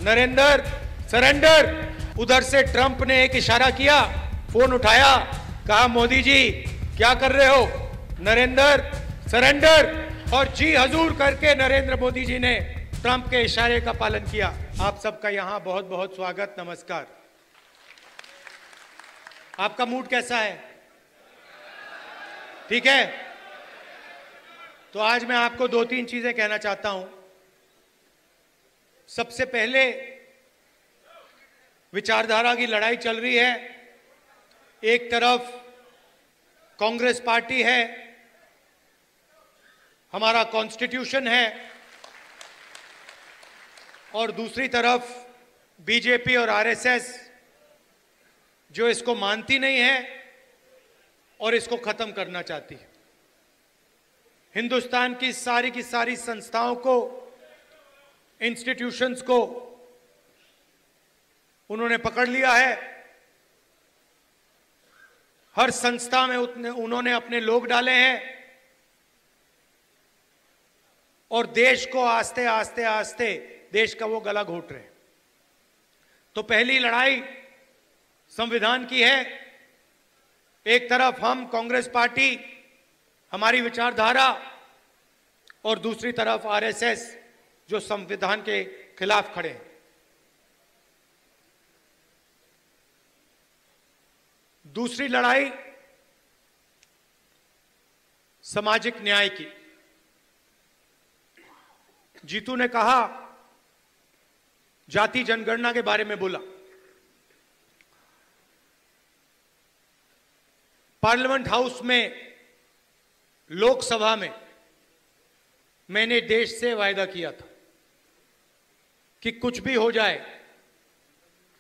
Narendra surrender. उधर से Trump ने एक इशारा किया, फोन उठाया, कहा मोदी जी क्या कर रहे हो, नरेंद्र सरेंडर। और जी हजूर करके नरेंद्र मोदी जी ने ट्रंप के इशारे का पालन किया। आप सबका यहां बहुत बहुत स्वागत, नमस्कार। आपका मूड कैसा है? ठीक है? तो आज मैं आपको दो तीन चीजें कहना चाहता हूं। सबसे पहले, विचारधारा की लड़ाई चल रही है। एक तरफ कांग्रेस पार्टी है, हमारा कॉन्स्टिट्यूशन है, और दूसरी तरफ बीजेपी और आरएसएस जो इसको मानती नहीं है और इसको खत्म करना चाहती है। हिंदुस्तान की सारी संस्थाओं को, इंस्टीट्यूशंस को उन्होंने पकड़ लिया है। हर संस्था में उन्होंने अपने लोग डाले हैं और देश को आस्ते आस्ते देश का वो गला घोट रहे हैं। तो पहली लड़ाई संविधान की है। एक तरफ हम कांग्रेस पार्टी, हमारी विचारधारा, और दूसरी तरफ आरएसएस जो संविधान के खिलाफ खड़े हैं। दूसरी लड़ाई सामाजिक न्याय की। जीतू ने कहा, जाति जनगणना के बारे में बोला। पार्लियामेंट हाउस में, लोकसभा में मैंने देश से वायदा किया था कि कुछ भी हो जाए,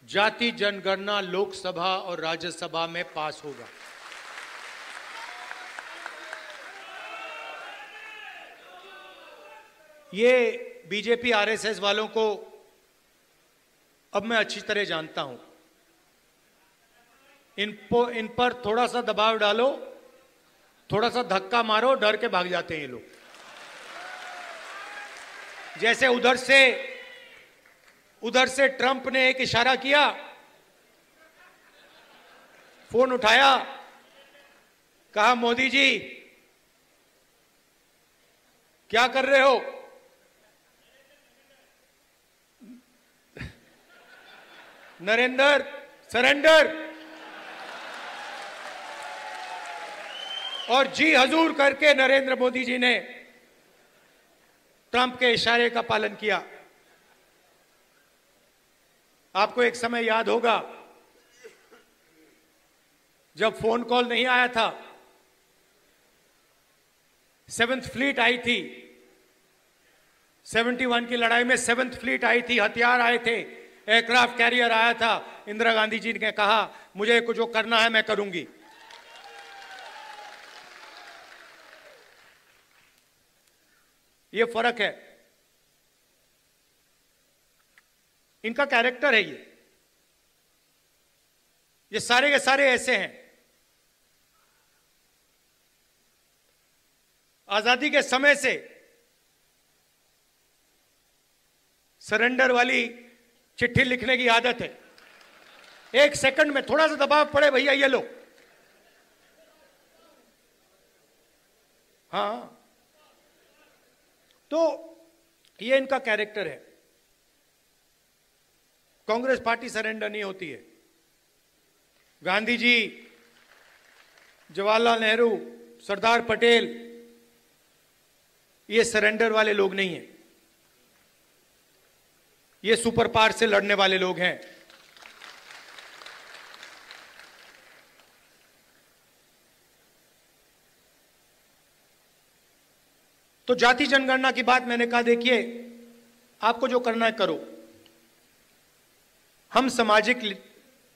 जाति जनगणना लोकसभा और राज्यसभा में पास होगा। ये बीजेपी आरएसएस वालों को अब मैं अच्छी तरह जानता हूं। इन पर थोड़ा सा दबाव डालो, थोड़ा सा धक्का मारो, डर के भाग जाते हैं ये लोग। जैसे उधर से ट्रंप ने एक इशारा किया, फोन उठाया, कहा मोदी जी क्या कर रहे हो, नरेंद्र सरेंडर। और जी हजूर करके नरेंद्र मोदी जी ने ट्रंप के इशारे का पालन किया। आपको एक समय याद होगा जब फोन कॉल नहीं आया था, 7th फ्लीट आई थी, 71 की लड़ाई में 7th फ्लीट आई थी, हथियार आए थे, एयरक्राफ्ट कैरियर आया था। इंदिरा गांधी जी ने कहा मुझे कुछ जो करना है मैं करूंगी। ये फर्क है, इनका कैरेक्टर है। ये सारे के सारे ऐसे हैं। आजादी के समय से सरेंडर वाली चिट्ठी लिखने की आदत है। 1 सेकंड में थोड़ा सा दबाव पड़े, भैया ये लो। हाँ, तो ये इनका कैरेक्टर है। कांग्रेस पार्टी सरेंडर नहीं होती है। गांधी जी, जवाहरलाल नेहरू, सरदार पटेल, ये सरेंडर वाले लोग नहीं हैं। ये सुपर पावर से लड़ने वाले लोग हैं। तो जाति जनगणना की बात मैंने कहा, देखिए आपको जो करना है करो। हम सामाजिक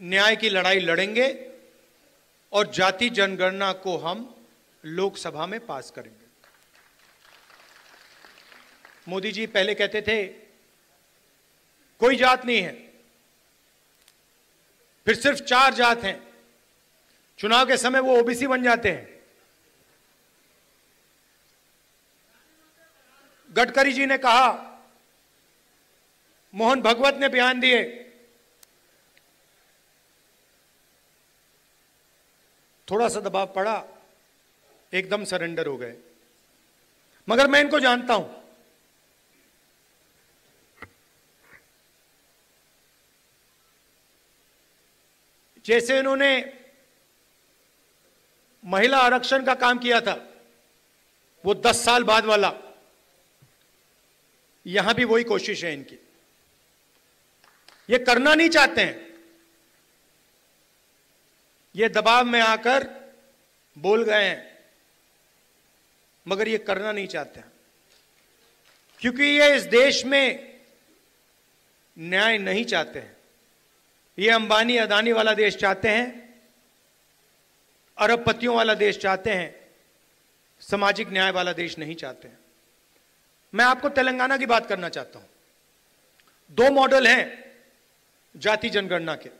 न्याय की लड़ाई लड़ेंगे और जाति जनगणना को हम लोकसभा में पास करेंगे। मोदी जी पहले कहते थे कोई जात नहीं है, फिर सिर्फ 4 जात हैं। चुनाव के समय वो ओबीसी बन जाते हैं। गडकरी जी ने कहा मोहन भगवत ने बयान दिए, थोड़ा सा दबाव पड़ा, एकदम सरेंडर हो गए। मगर मैं इनको जानता हूं, जैसे इन्होंने महिला आरक्षण का काम किया था, वो 10 साल बाद वाला, यहां भी वही कोशिश है इनकी। ये करना नहीं चाहते हैं, ये दबाव में आकर बोल गए हैं, मगर ये करना नहीं चाहते हैं, क्योंकि ये इस देश में न्याय नहीं चाहते हैं। ये अंबानी अदानी वाला देश चाहते हैं, अरबपतियों वाला देश चाहते हैं, सामाजिक न्याय वाला देश नहीं चाहते हैं। मैं आपको तेलंगाना की बात करना चाहता हूं। 2 मॉडल हैं जाति जनगणना के,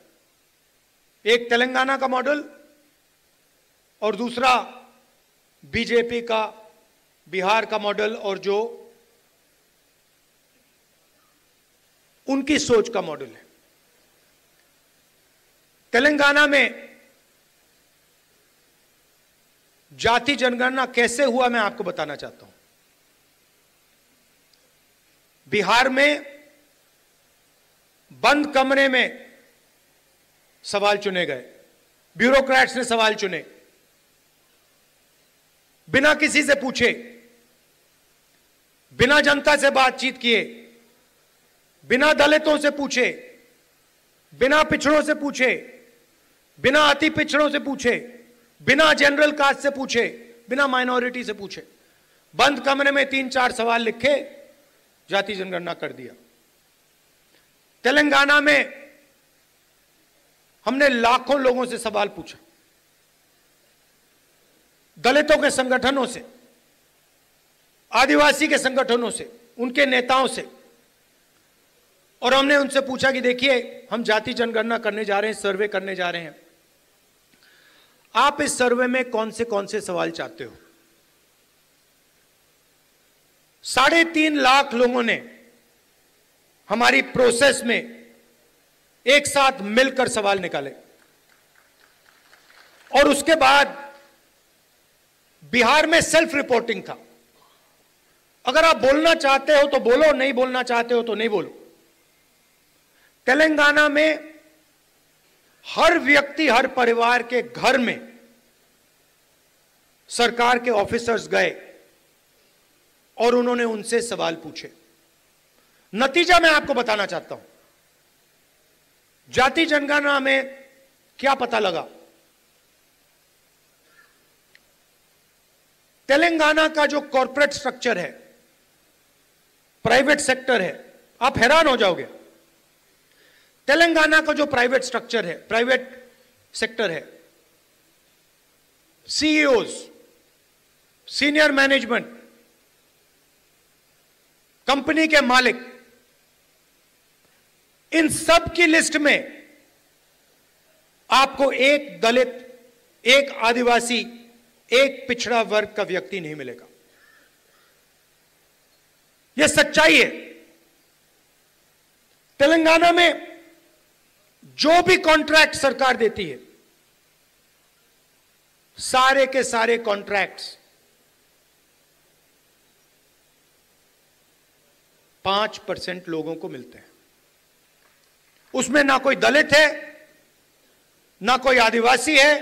एक तेलंगाना का मॉडल और दूसरा बीजेपी का बिहार का मॉडल, और जो उनकी सोच का मॉडल है। तेलंगाना में जाति जनगणना कैसे हुआ मैं आपको बताना चाहता हूं। बिहार में बंद कमरे में सवाल चुने गए, ब्यूरोक्रेट्स ने सवाल चुने, बिना किसी से पूछे, बिना जनता से बातचीत किए, बिना दलितों से पूछे, बिना पिछड़ों से पूछे, बिना अति पिछड़ों से पूछे, बिना जनरल कास्ट से पूछे, बिना माइनॉरिटी से पूछे, बंद कमरे में 3-4 सवाल लिखे, जाति जनगणना कर दिया। तेलंगाना में हमने लाखों लोगों से सवाल पूछा, दलितों के संगठनों से, आदिवासी के संगठनों से, उनके नेताओं से, और हमने उनसे पूछा कि देखिए, हम जाति जनगणना करने जा रहे हैं, सर्वे करने जा रहे हैं, आप इस सर्वे में कौन से सवाल चाहते हो। 3.5 लाख लोगों ने हमारी प्रोसेस में एक साथ मिलकर सवाल निकाले, और उसके बाद बिहार में सेल्फ रिपोर्टिंग था। अगर आप बोलना चाहते हो तो बोलो, नहीं बोलना चाहते हो तो नहीं बोलो। तेलंगाना में हर व्यक्ति, हर परिवार के घर में सरकार के ऑफिसर्स गए और उन्होंने उनसे सवाल पूछे। नतीजा मैं आपको बताना चाहता हूं। जाति जनगणना में क्या पता लगा। तेलंगाना का जो कॉर्पोरेट स्ट्रक्चर है, प्राइवेट सेक्टर है, आप हैरान हो जाओगे। तेलंगाना का जो प्राइवेट स्ट्रक्चर है, प्राइवेट सेक्टर है, सीईओज, सीनियर मैनेजमेंट, कंपनी के मालिक, इन सब की लिस्ट में आपको एक दलित, एक आदिवासी, एक पिछड़ा वर्ग का व्यक्ति नहीं मिलेगा। यह सच्चाई है। तेलंगाना में जो भी कॉन्ट्रैक्ट सरकार देती है, सारे के सारे कॉन्ट्रैक्ट्स 5% लोगों को मिलते हैं। उसमें ना कोई दलित है, ना कोई आदिवासी है,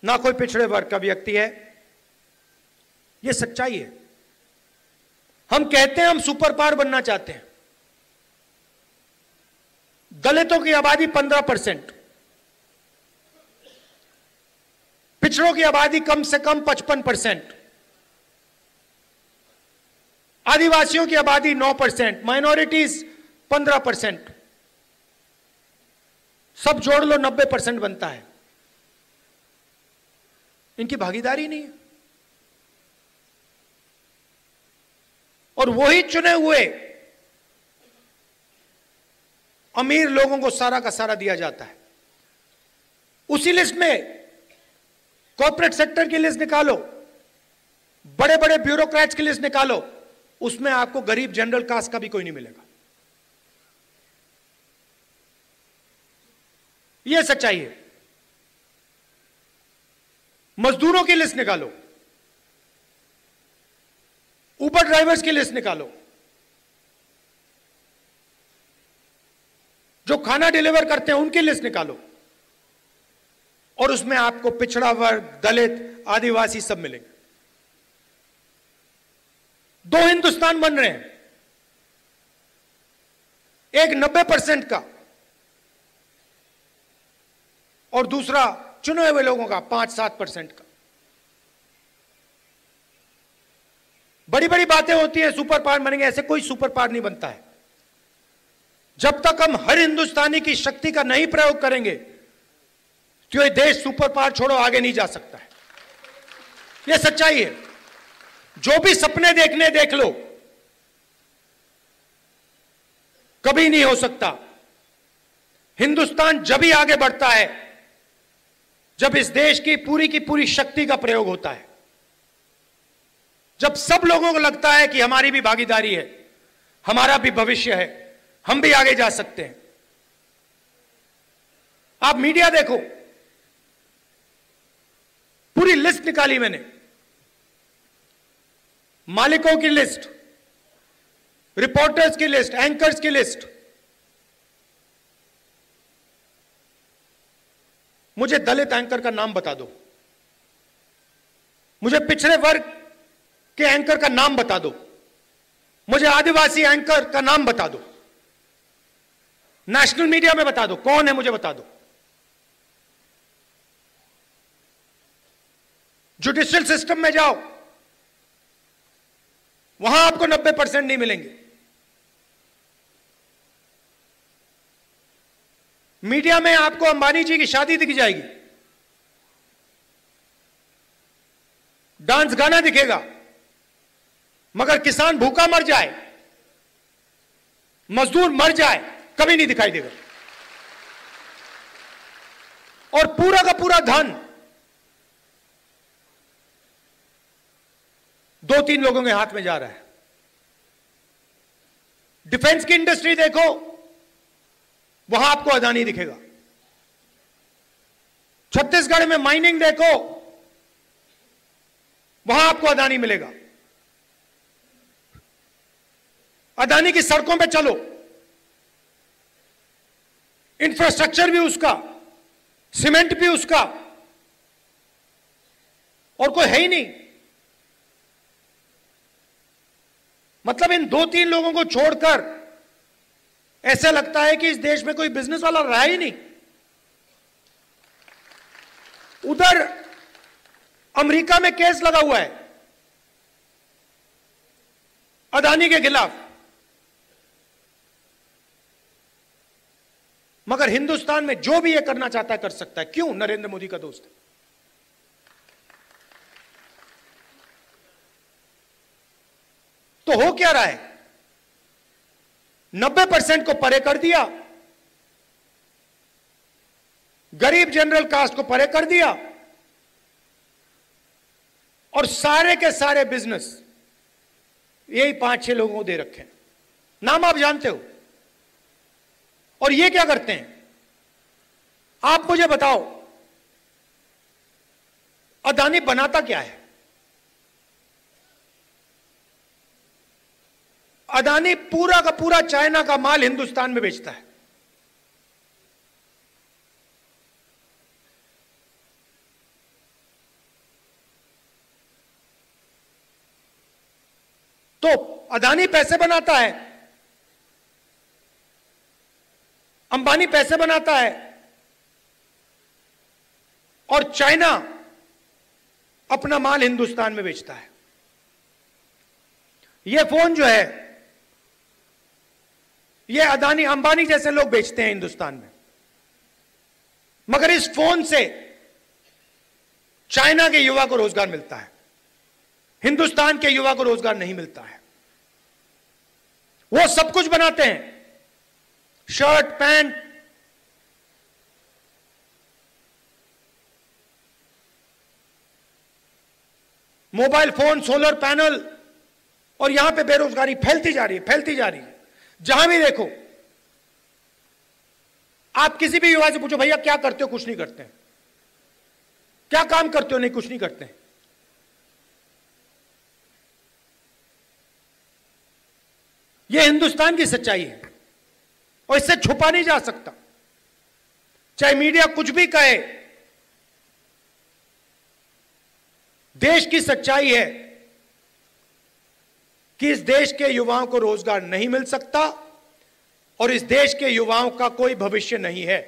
ना कोई पिछड़े वर्ग का व्यक्ति है। यह सच्चाई है। हम कहते हैं हम सुपर पावर बनना चाहते हैं। दलितों की आबादी 15%, पिछड़ों की आबादी कम से कम 55%, आदिवासियों की आबादी 9%, माइनॉरिटीज 15%, सब जोड़ लो 90% बनता है। इनकी भागीदारी नहीं है। और वही चुने हुए अमीर लोगों को सारा का सारा दिया जाता है। उसी लिस्ट में कॉर्पोरेट सेक्टर की लिस्ट निकालो, बड़े बड़े ब्यूरोक्रेट्स की लिस्ट निकालो, उसमें आपको गरीब जनरल कास्ट का भी कोई नहीं मिलेगा। यह सच्चाई है। मजदूरों की लिस्ट निकालो, उबर ड्राइवर्स की लिस्ट निकालो, जो खाना डिलीवर करते हैं उनकी लिस्ट निकालो, और उसमें आपको पिछड़ा वर्ग, दलित, आदिवासी सब मिलेंगे। दो हिंदुस्तान बन रहे हैं, एक 90% का और दूसरा चुने हुए लोगों का 5-7% का। बड़ी बड़ी बातें होती हैं सुपर पावर बनेंगे, ऐसे कोई सुपर पावर नहीं बनता है। जब तक हम हर हिंदुस्तानी की शक्ति का नहीं प्रयोग करेंगे तो ये देश सुपर पावर छोड़ो आगे नहीं जा सकता है। यह सच्चाई है। जो भी सपने देखने देख लो, कभी नहीं हो सकता। हिंदुस्तान जब ही आगे बढ़ता है जब इस देश की पूरी शक्ति का प्रयोग होता है, जब सब लोगों को लगता है कि हमारी भी भागीदारी है, हमारा भी भविष्य है, हम भी आगे जा सकते हैं। आप मीडिया देखो, पूरी लिस्ट निकाली मैंने, मालिकों की लिस्ट, रिपोर्टर्स की लिस्ट, एंकर्स की लिस्ट। मुझे दलित एंकर का नाम बता दो, मुझे पिछड़े वर्ग के एंकर का नाम बता दो, मुझे आदिवासी एंकर का नाम बता दो, नेशनल मीडिया में बता दो कौन है, मुझे बता दो। जुडिशियल सिस्टम में जाओ, वहां आपको 90% नहीं मिलेंगे। मीडिया में आपको अंबानी जी की शादी दिख जाएगी, डांस गाना दिखेगा, मगर किसान भूखा मर जाए, मजदूर मर जाए, कभी नहीं दिखाई देगा। और पूरा का पूरा धन 2-3 लोगों के हाथ में जा रहा है। डिफेंस की इंडस्ट्री देखो, वहां आपको अदानी दिखेगा। छत्तीसगढ़ में माइनिंग देखो, वहां आपको अदानी मिलेगा। अदानी की सड़कों पे चलो, इंफ्रास्ट्रक्चर भी उसका, सीमेंट भी उसका, और कोई है ही नहीं। मतलब इन 2-3 लोगों को छोड़कर ऐसा लगता है कि इस देश में कोई बिजनेस वाला रहा ही नहीं। उधर अमेरिका में केस लगा हुआ है अदानी के खिलाफ, मगर हिंदुस्तान में जो भी ये करना चाहता है कर सकता है। क्यों? नरेंद्र मोदी का दोस्त है। तो हो क्या रहा है? 90% को परे कर दिया, गरीब जनरल कास्ट को परे कर दिया, और सारे के सारे बिजनेस यही 5-6 लोगों को दे रखे हैं। नाम आप जानते हो। और ये क्या करते हैं? आप मुझे बताओ, अदानी बनाता क्या है? अदानी पूरा का पूरा चाइना का माल हिंदुस्तान में बेचता है। तो अदानी पैसे बनाता है, अंबानी पैसे बनाता है, और चाइना अपना माल हिंदुस्तान में बेचता है। यह फोन जो है, यह अदानी अंबानी जैसे लोग बेचते हैं हिंदुस्तान में, मगर इस फोन से चाइना के युवा को रोजगार मिलता है, हिंदुस्तान के युवा को रोजगार नहीं मिलता है। वो सब कुछ बनाते हैं, shirt, pant, mobile phone, solar panel, और यहां पे बेरोजगारी फैलती जा रही है, फैलती जा रही है। जहां भी देखो आप किसी भी युवा से पूछो, भैया क्या करते हो? कुछ नहीं करते हैं। क्या काम करते हो? नहीं, कुछ नहीं करते हैं। यह हिंदुस्तान की सच्चाई है और इससे छुपा नहीं जा सकता, चाहे मीडिया कुछ भी कहे। देश की सच्चाई है कि इस देश के युवाओं को रोजगार नहीं मिल सकता और इस देश के युवाओं का कोई भविष्य नहीं है।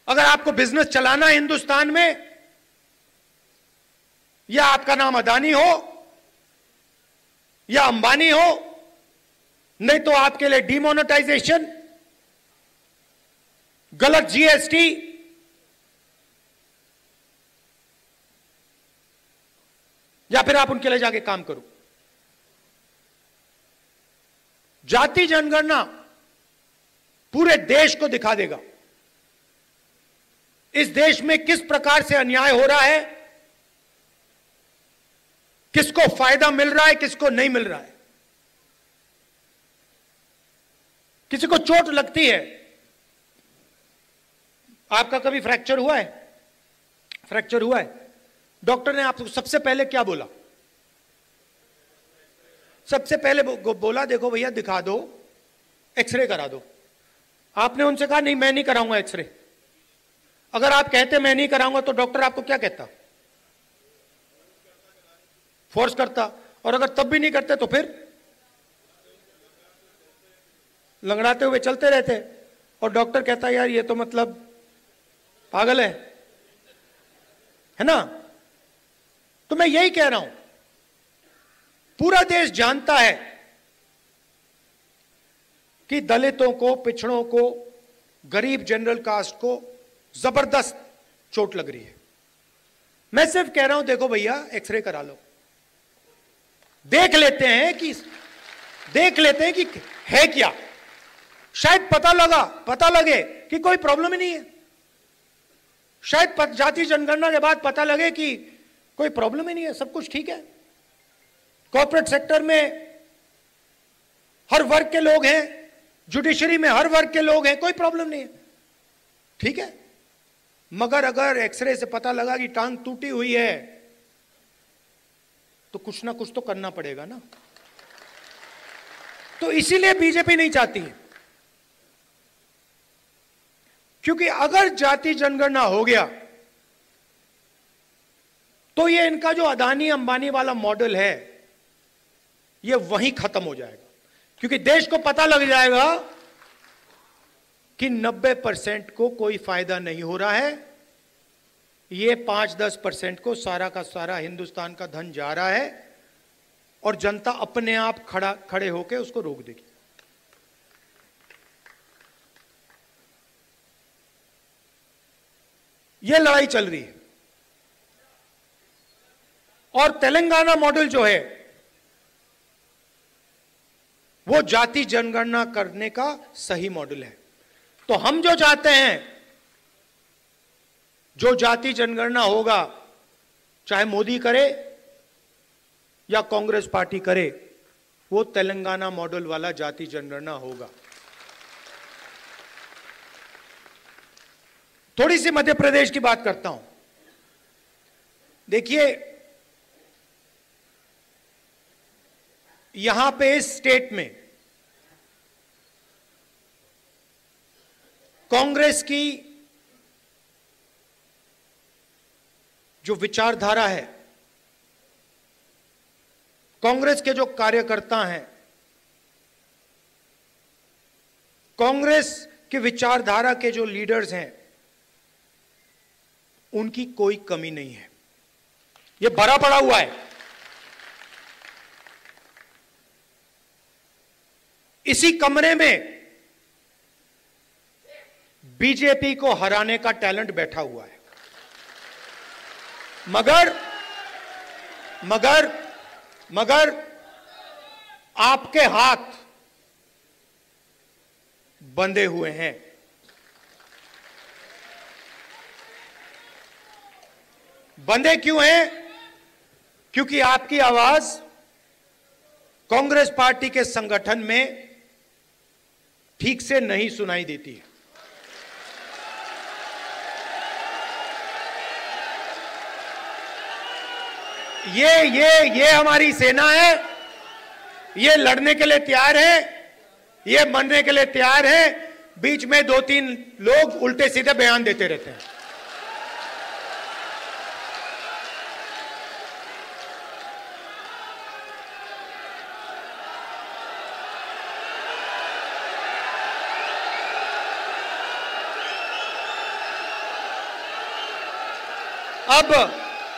अगर आपको बिजनेस चलाना है हिंदुस्तान में, या आपका नाम अदानी हो या अंबानी हो, नहीं तो आपके लिए डिमोनेटाइजेशन, गलत जीएसटी, या फिर आप उनके लिए जाके काम करो। जाति जनगणना पूरे देश को दिखा देगा इस देश में किस प्रकार से अन्याय हो रहा है, किसको फायदा मिल रहा है, किसको नहीं मिल रहा है। किसी को चोट लगती है। आपका कभी फ्रैक्चर हुआ है? फ्रैक्चर हुआ है, डॉक्टर ने आपको सबसे पहले क्या बोला? सबसे पहले बोला देखो भैया दिखा दो, एक्सरे करा दो। आपने उनसे कहा नहीं मैं नहीं कराऊंगा एक्सरे। अगर आप कहते मैं नहीं कराऊंगा तो डॉक्टर आपको क्या कहता? फोर्स करता। और अगर तब भी नहीं करते तो फिर लंगड़ाते हुए चलते रहते। और डॉक्टर कहता यार ये तो मतलब पागल है ना। तो मैं यही कह रहा हूं, पूरा देश जानता है कि दलितों को, पिछड़ों को, गरीब जनरल कास्ट को जबरदस्त चोट लग रही है। मैं सिर्फ कह रहा हूं देखो भैया एक्सरे करा लो, देख लेते हैं कि है क्या। शायद पता लगे कि कोई प्रॉब्लम ही नहीं है। शायद जाति जनगणना के बाद पता लगे कि कोई प्रॉब्लम ही नहीं है, सब कुछ ठीक है। कॉर्पोरेट सेक्टर में हर वर्ग के लोग हैं, जुडिशरी में हर वर्ग के लोग हैं, कोई प्रॉब्लम नहीं है, ठीक है। मगर अगर एक्सरे से पता लगा कि टांग टूटी हुई है तो कुछ ना कुछ तो करना पड़ेगा ना। तो इसीलिए बीजेपी नहीं चाहती है, क्योंकि अगर जाति जनगणना हो गया तो ये इनका जो अदानी अंबानी वाला मॉडल है ये वहीं खत्म हो जाएगा। क्योंकि देश को पता लग जाएगा कि 90% को कोई फायदा नहीं हो रहा है, ये 5-10% को सारा का सारा हिंदुस्तान का धन जा रहा है और जनता अपने आप खड़े होकर उसको रोक देगी। ये लड़ाई चल रही है। और तेलंगाना मॉडल जो है वो जाति जनगणना करने का सही मॉडल है। तो हम जो चाहते हैं, जो जाति जनगणना होगा, चाहे मोदी करे या कांग्रेस पार्टी करे, वो तेलंगाना मॉडल वाला जाति जनगणना होगा। थोड़ी सी मध्य प्रदेश की बात करता हूं। देखिए यहां पे इस स्टेट में कांग्रेस की जो विचारधारा है, कांग्रेस के जो कार्यकर्ता हैं, कांग्रेस के विचारधारा के जो लीडर्स हैं, उनकी कोई कमी नहीं है। यह भरा पड़ा हुआ है। इसी कमरे में बीजेपी को हराने का टैलेंट बैठा हुआ है। मगर आपके हाथ बंधे हुए हैं। बंधे क्यों हैं? क्योंकि आपकी आवाज कांग्रेस पार्टी के संगठन में ठीक से नहीं सुनाई देती है। ये हमारी सेना है, ये लड़ने के लिए तैयार है, ये मरने के लिए तैयार है। बीच में 2-3 लोग उल्टे सीधे बयान देते रहते हैं।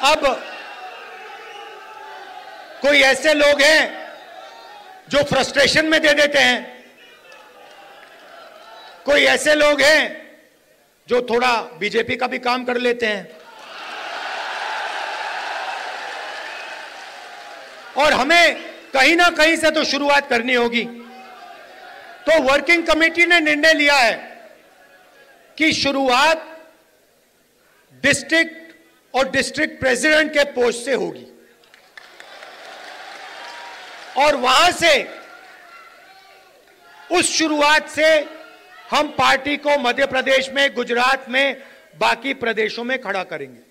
अब कोई ऐसे लोग हैं जो फ्रस्ट्रेशन में दे देते हैं, कोई ऐसे लोग हैं जो थोड़ा बीजेपी का भी काम कर लेते हैं, और हमें कहीं ना कहीं से तो शुरुआत करनी होगी। तो वर्किंग कमेटी ने निर्णय लिया है कि शुरुआत डिस्ट्रिक्ट और डिस्ट्रिक्ट प्रेसिडेंट के पोस्ट से होगी, और वहां से, उस शुरुआत से हम पार्टी को मध्य प्रदेश में, गुजरात में, बाकी प्रदेशों में खड़ा करेंगे।